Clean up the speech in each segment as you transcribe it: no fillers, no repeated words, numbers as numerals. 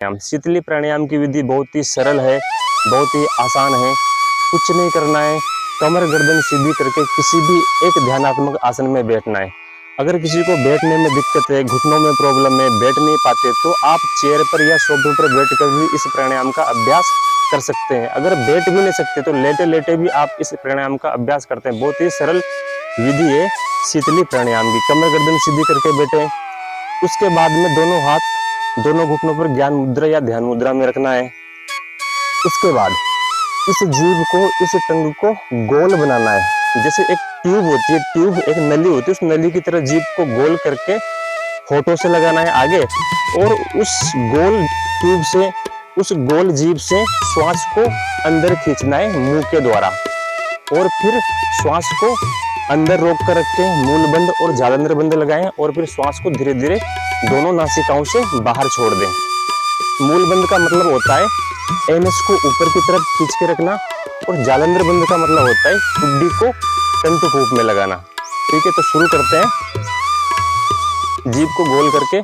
शीतली प्राणायाम की विधि बहुत ही सरल है, बहुत ही आसान है। कुछ नहीं करना है, कमर गर्दन सीधी करके किसी भी एक ध्यानात्मक आसन में बैठना है। अगर किसी को बैठने में दिक्कत है, घुटनों में प्रॉब्लम है, बैठ नहीं पाते, तो आप चेयर पर या सोफे पर बैठकर भी इस प्राणायाम का अभ्यास कर सकते हैं। अगर बैठ भी नहीं सकते तो लेटे लेटे भी आप इस प्राणायाम का अभ्यास करते हैं। बहुत ही सरल विधि है शीतली प्राणायाम की। कमर गर्दन सीधी करके बैठे, उसके बाद में दोनों हाथ दोनों घुटनों पर ज्ञान मुद्रा या ध्यान मुद्रा में रखना है। उसके बाद इस जीभ को, इस टंग को गोल बनाना है। जैसे एक ट्यूब होती है, ट्यूब एक नली होती है, उस नली की तरह जीभ को गोल करके होठों से लगाना है आगे, और उस गोल ट्यूब से, उस गोल जीभ से श्वास को अंदर खींचना है मुंह के द्वारा, और फिर श्वास को अंदर रोक कर रख के मूल बंद और जालंधर बंद लगाएं, और फिर श्वास को धीरे धीरे दोनों नासिकाओं से बाहर छोड़ दें। मूल बंद का मतलब होता है एनएस को ऊपर की तरफ खींच के रखना, और जालंधर बंद का मतलब होता है कुड्डी को कंठकूप में लगाना। ठीक है, तो शुरू करते हैं। जीभ को गोल करके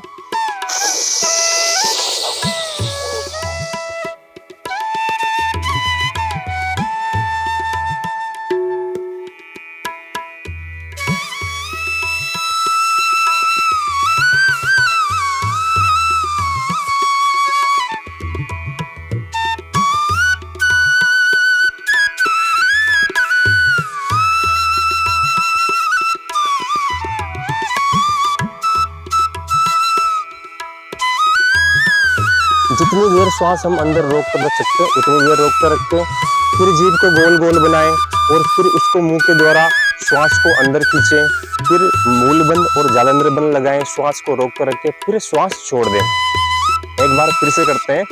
जितनी देर श्वास हम अंदर रोक कर रख सकते हैं उतनी देर रोक कर रखते हैं। फिर जीभ को गोल गोल बनाएं, और फिर उसको मुंह के द्वारा श्वास को अंदर खींचें, फिर मूल बंद और जालंधर बंद लगाएं, श्वास को रोक कर रखें, फिर श्वास छोड़ दें। एक बार फिर से करते हैं।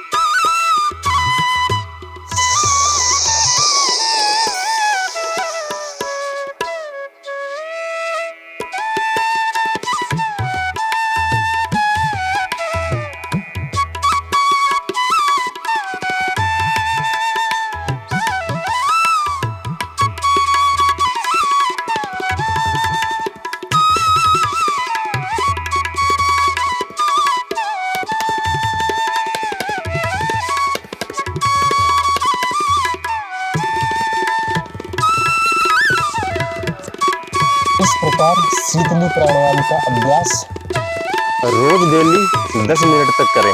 इस प्रकार शीतली प्राणायाम का अभ्यास रोज डेली 10 मिनट तक करें।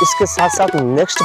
इसके साथ साथ नेक्स्ट